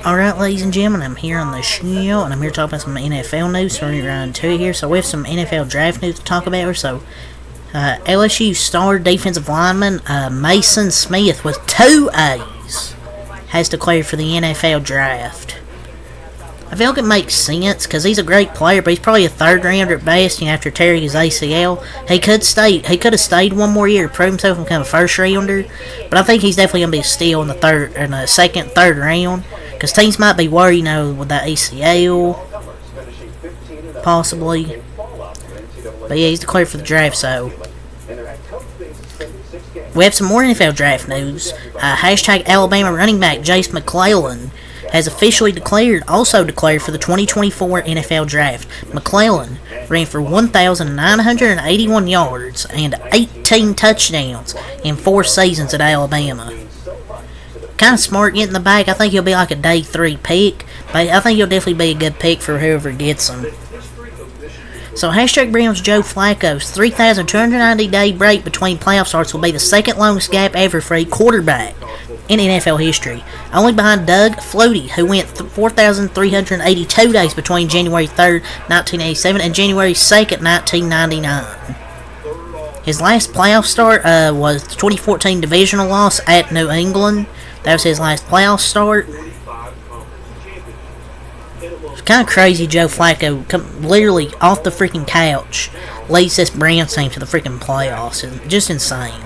Alright, ladies and gentlemen, I'm here on the show, and I'm here to talk about some NFL news. So we're around 2 here, so we have some NFL draft news to talk about. So, LSU star defensive lineman Mason Smith with 2 A's has declared for the NFL draft. I feel like it makes sense because he's a great player, but he's probably a 3rd rounder at best. After tearing his ACL, he could have stayed one more year, prove himself, and become a 1st rounder. But I think he's definitely gonna be a steal in the 2nd, 3rd round because teams might be worried, with that ACL, possibly. But yeah, he's declared for the draft. So we have some more NFL draft news. Hashtag Alabama running back Jase McClellan has officially also declared for the 2024 NFL Draft. McClellan ran for 1,981 yards and 18 touchdowns in 4 seasons at Alabama. Kind of smart getting the back. I think he'll be like a day 3 pick, but I think he'll definitely be a good pick for whoever gets him. So, hashtag Browns Joe Flacco's 3,290-day break between playoff starts will be the 2nd longest gap ever for a quarterback in NFL history, only behind Doug Flutie, who went 4,382 days between January 3rd, 1987 and January 2nd, 1999. His last playoff start was the 2014 divisional loss at New England. That was his last playoff start. It's kind of crazy Joe Flacco, literally off the freaking couch, leads this Browns team to the freaking playoffs. It's just insane.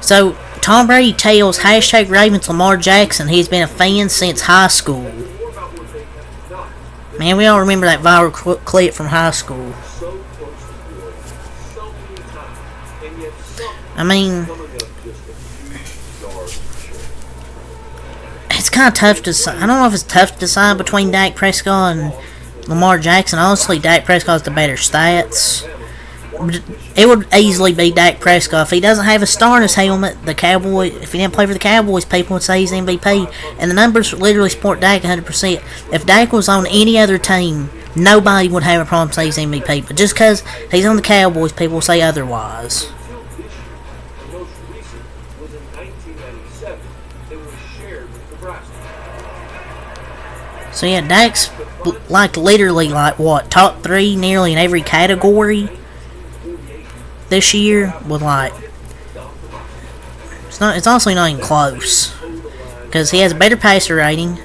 So, Tom Brady tells hashtag Ravens Lamar Jackson he's been a fan since high school. Man, we all remember that viral clip from high school. I mean, it's kind of tough to decide. I don't know if it's tough to decide between Dak Prescott and Lamar Jackson. Honestly, Dak Prescott's the better stats. It would easily be Dak Prescott. If he doesn't have a star in his helmet, if he didn't play for the Cowboys, people would say he's MVP. And the numbers literally support Dak 100%. If Dak was on any other team, nobody would have a problem saying he's MVP. But just because he's on the Cowboys, people will say otherwise. So yeah, Dak's literally top 3 nearly in every category this year with it's honestly not even close because he has a better passer rating,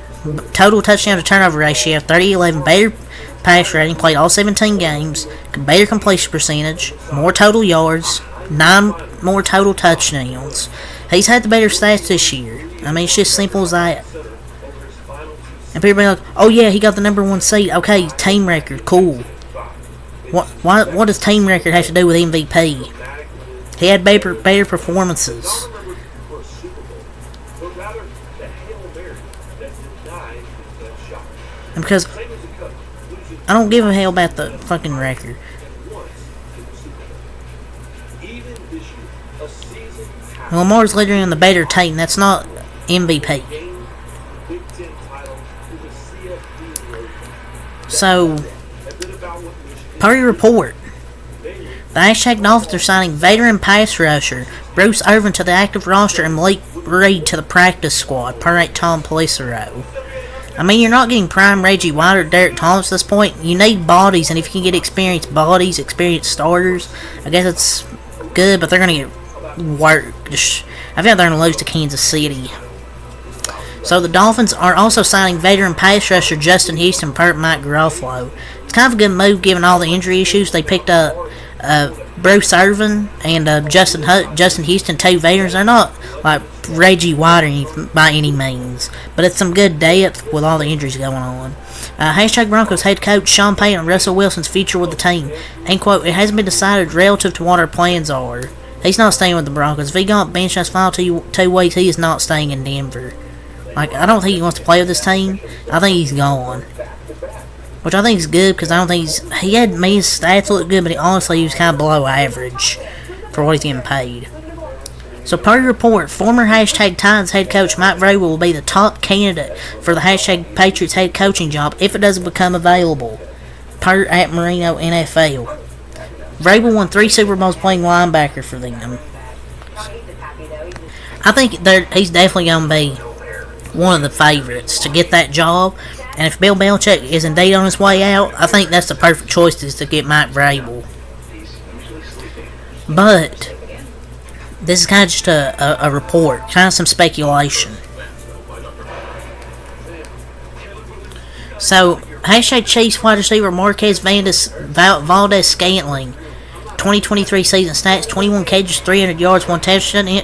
total touchdown to turnover ratio 30-11, better pass rating, played all 17 games, better completion percentage, more total yards, 9 more total touchdowns. He's had the better stats this year. I mean, it's just simple as that. And people are like, oh yeah, he got the number 1 seed. Okay, team record, cool. What does team record have to do with MVP? He had better performances. And because I don't give a hell about the fucking record. Lamar's literally on the better team. That's not MVP. So, per report, the hashtag Dolphins are signing veteran pass rusher Bruce Irvin to the active roster and Malik Reed to the practice squad, per Tom Pelissero. I mean, you're not getting prime Reggie White or Derek Thomas at this point. You need bodies, and if you can get experienced bodies, experienced starters, I guess it's good, but they're going to get worked. I feel like they're going to lose to Kansas City. So the Dolphins are also signing veteran pass rusher Justin Houston per Mike Garofalo. It's kind of a good move given all the injury issues. They picked up Bruce Irvin and Justin Houston, 2 veterans. They're not like Reggie White by any means, but it's some good depth with all the injuries going on. Hashtag Broncos head coach Sean Payton and Russell Wilson's future with the team. And quote, it hasn't been decided relative to what our plans are. He's not staying with the Broncos. If he got benched last final 2 weeks, he is not staying in Denver. I don't think he wants to play with this team. I think he's gone. Which I think is good because I don't think he had his stats look good, but he was kind of below average for what he's getting paid. So per report, former hashtag Titans head coach Mike Vrabel will be the top candidate for the hashtag Patriots head coaching job if it doesn't become available, per at Marino NFL. Vrabel won 3 Super Bowls playing linebacker for them. I think he's definitely going to be one of the favorites to get that job. And if Bill Belichick is indeed on his way out, I think that's the perfect choice is to get Mike Vrabel. But this is kind of just a report, kind of some speculation. So, hashtag Chiefs wide receiver Marquez Valdez-Scantling. 2023 season stats: 21 catches, 300 yards, 1 touchdown. He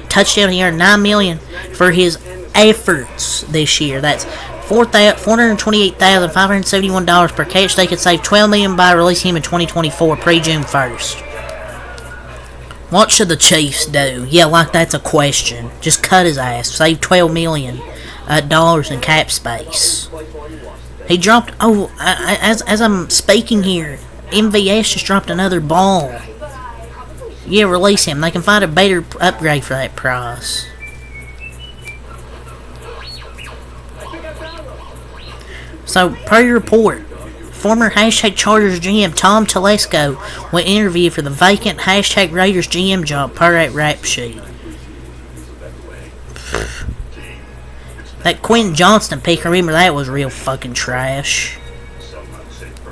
earned $9 million for his efforts this year. That's $428,571 per catch. They could save $12 million by releasing him in 2024, pre-June 1st. What should the Chiefs do? Yeah, like that's a question. Just cut his ass. Save $12 million in cap space. He dropped. Oh, as I'm speaking here, MVS just dropped another ball. Yeah, release him. They can find a better upgrade for that price. So, per your report, former hashtag Chargers GM Tom Telesco will interview for the vacant hashtag Raiders GM job per that rap sheet. That Quentin Johnston pick, remember that was real fucking trash.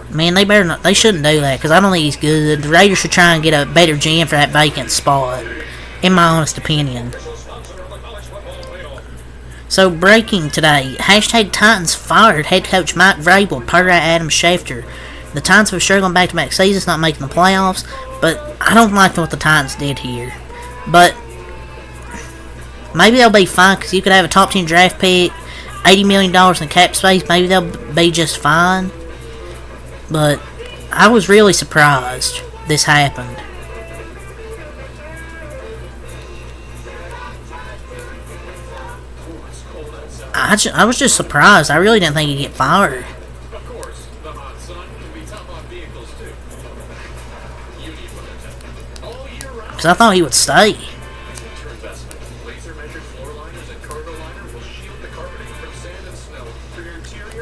Man, they better not. They shouldn't do that because I don't think he's good. The Raiders should try and get a better GM for that vacant spot, in my honest opinion. So, breaking today, hashtag Titans fired head coach Mike Vrabel per Adam Schefter. The Titans were struggling back-to-back seasons, not making the playoffs, but I don't like what the Titans did here. But maybe they'll be fine because you could have a top 10 draft pick, $80 million in cap space. Maybe they'll be just fine. But I was really surprised this happened. I was just surprised. I really didn't think he'd get fired. Because I thought he would stay.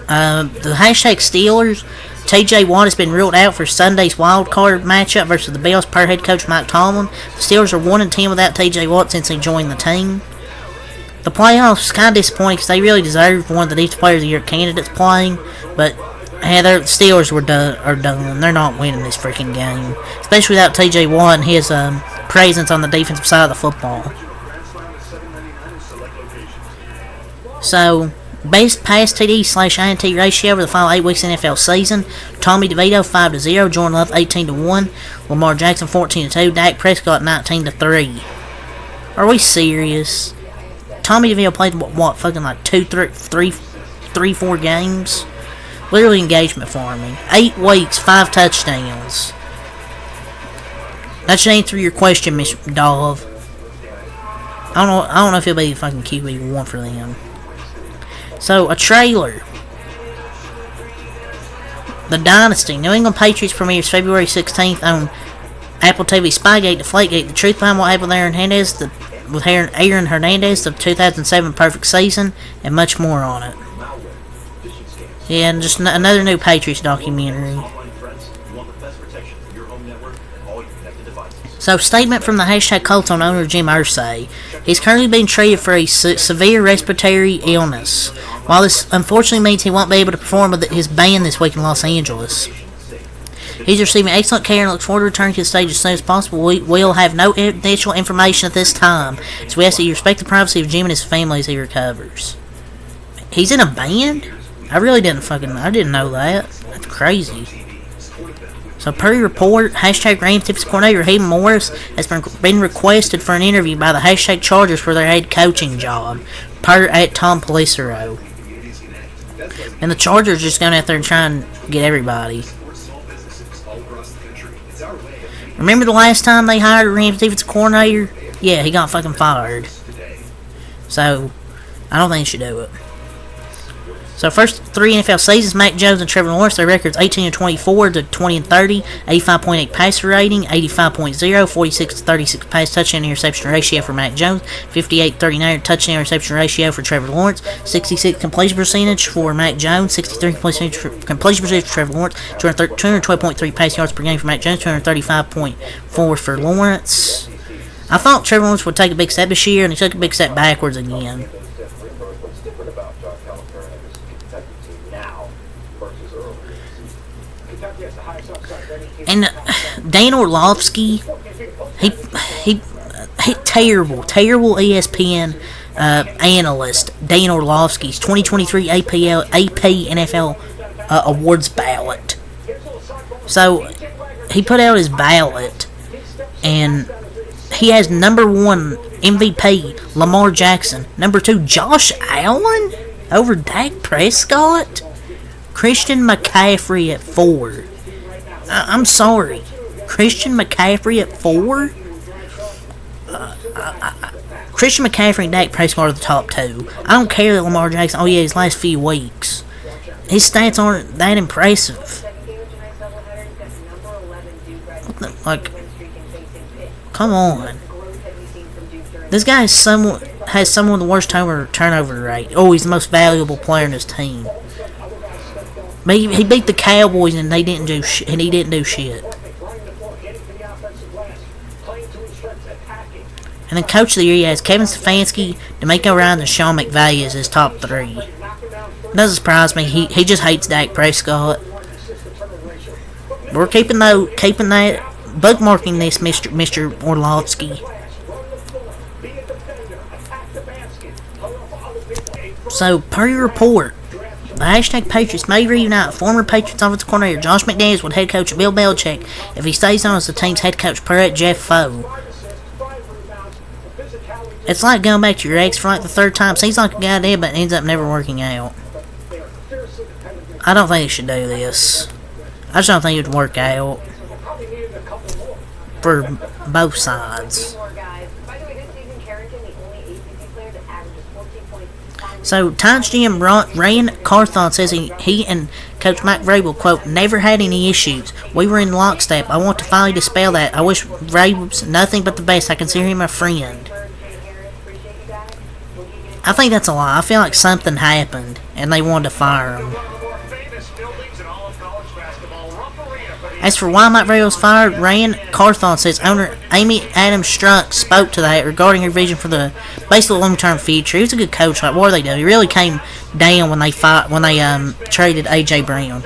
The hashtag Steelers. TJ Watt has been ruled out for Sunday's wild card matchup versus the Bills per head coach Mike Tomlin. The Steelers are 1-10 without TJ Watt since he joined the team. The playoffs kind of disappointing because they really deserved one of the Defensive Players of the Year candidates playing, but the Steelers are done. They're not winning this freaking game, especially without TJ Watt and his presence on the defensive side of the football. So, best pass TD/INT ratio over the final 8 weeks of the NFL season: Tommy DeVito 5-0, Jordan Love 18-1, Lamar Jackson 14-2, Dak Prescott 19-3. Are we serious? Tommy DeVito played what fucking like 4 games? Literally engagement farming. 8 weeks, 5 touchdowns. That should answer your question, Miss Dove. I don't know if he'll be fucking QB1 for them. So, a trailer. The Dynasty. New England Patriots premieres February 16th on Apple TV. Spygate, Deflategate, the truth behind what happened with Aaron Hernandez, the 2007 perfect season, and much more on it. Yeah, and just another new Patriots documentary. So, statement from the hashtag Colts on owner Jim Irsay. He's currently being treated for a severe respiratory illness. While this unfortunately means he won't be able to perform with his band this week in Los Angeles. He's receiving excellent care and looks forward to returning to the stage as soon as possible. We'll have no additional information at this time, so we ask that you respect the privacy of Jim and his family as he recovers. He's in a band? I didn't know that. That's crazy. So, per report, hashtag Rams defensive coordinator Hayden Morris has been requested for an interview by the hashtag Chargers for their head coaching job, per at Tom Pelissero. And the Chargers are just going out there and try and get everybody. Remember the last time they hired a Rams defensive coordinator? Yeah, he got fucking fired. So, I don't think he should do it. So, first 3 NFL seasons, Mac Jones and Trevor Lawrence, their records 18-24 to 20-30, 85.8 passer rating, 85.0, 46-36 pass touchdown interception ratio for Mac Jones, 58-39 touchdown interception ratio for Trevor Lawrence, 66 completion percentage for Mac Jones, 63 completion percentage for Trevor Lawrence, 212.3 pass yards per game for Mac Jones, 235.4 for Lawrence. I thought Trevor Lawrence would take a big step this year, and he took a big step backwards again. And Dan Orlovsky, he terrible ESPN analyst. Dan Orlovsky's 2023 AP NFL awards ballot. So he put out his ballot, and he has number 1 MVP Lamar Jackson, number 2 Josh Allen over Dak Prescott, Christian McCaffrey at 4. I'm sorry, Christian McCaffrey at 4. Christian McCaffrey and Dak Prescott are the top 2. I don't care that Lamar Jackson. Oh yeah, his last few weeks, his stats aren't that impressive. What the, like, come on. This guy has some of the worst turnover rate. Oh, he's the most valuable player in his team. But he beat the Cowboys and he didn't do shit. And then Coach of the Year, he has Kevin Stefanski, D'Amico Ryan, and Sean McVay as his top 3. Doesn't surprise me. He just hates Dak Prescott. We're keeping that, bookmarking this, Mr. Orlovsky. So, per your report, the hashtag Patriots may reunite former Patriots offensive coordinator Josh McDaniels with head coach Bill Belichick if he stays on as the team's head coach per Jeff Foe. It's like going back to your ex for like the 3rd time. Seems like a good idea, but ends up never working out. I don't think he should do this. I just don't think it would work out for both sides. So, Titans GM Ryan Carthon says he and Coach Mike Vrabel, quote, never had any issues. We were in lockstep. I want to finally dispel that. I wish Vrabel's nothing but the best. I consider him a friend. I think that's a lie. I feel like something happened and they wanted to fire him. As for why Mike Vrabel was fired, Ryan Carthon says owner Amy Adams Strunk spoke to that regarding her vision for the basically long-term future. He was a good coach. Like, what do they do? He really came down when they traded A.J. Brown.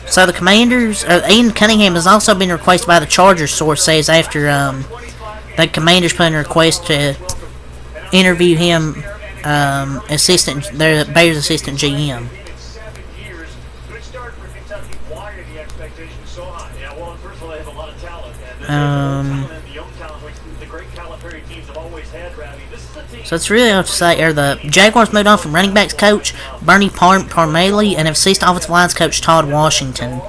So the Commanders, Ian Cunningham has also been requested by the Chargers. Source says after the Commanders put in a request to interview him, their Bears assistant GM. So it's really hard to say. The Jaguars moved on from running backs coach Bernie Parmalee and assistant offensive lines coach Todd Washington.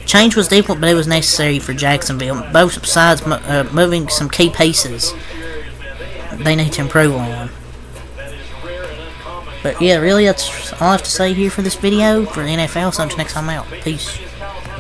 Change was difficult, but it was necessary for Jacksonville. Both sides moving some key pieces they need to improve on. But yeah, really, that's all I have to say here for this video for the NFL. So until next time, I'm out. Peace.